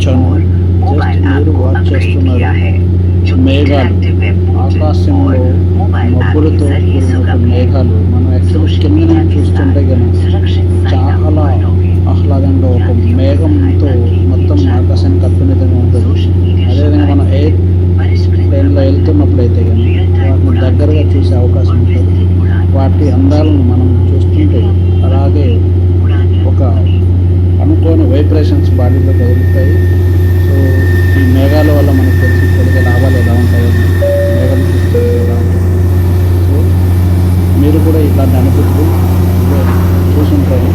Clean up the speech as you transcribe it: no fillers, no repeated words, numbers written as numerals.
చూపించాను. జస్ట్ మీరు వాచ్ చేస్తున్నారు. మేఘాలు, ఆకాశంలో మబ్బులతో కూడిన మేఘాలు మనం యాక్చువల్లీ కింద నుంచి చూస్తుంటే కనుక చాలా ఆహ్లాదంగా ఒక మేఘంతో మొత్తం ఆకాశాన్ని కప్పిన విధంగా ఉంటుంది. అదేవిధంగా మనం ఎయిర్ ప్లేన్లో వెళ్తున్నప్పుడైతే కానీ వాటిని దగ్గరగా చూసే అవకాశం ఉంటుంది. వాటి అందాలను మనం చూస్తుంటే అలాగే ఒక అనుకోని వైబ్రేషన్స్ బాడీలో కదులుతాయి. సో ఈ మేఘాల వల్ల మనకు కలిగే లాభాలు ఎలా ఉంటాయని మేఘం చూస్తుంటే ఎలా ఉంటుంది. సో మీరు కూడా ఇట్లాంటి అనుభూతులు చూసుంటారు.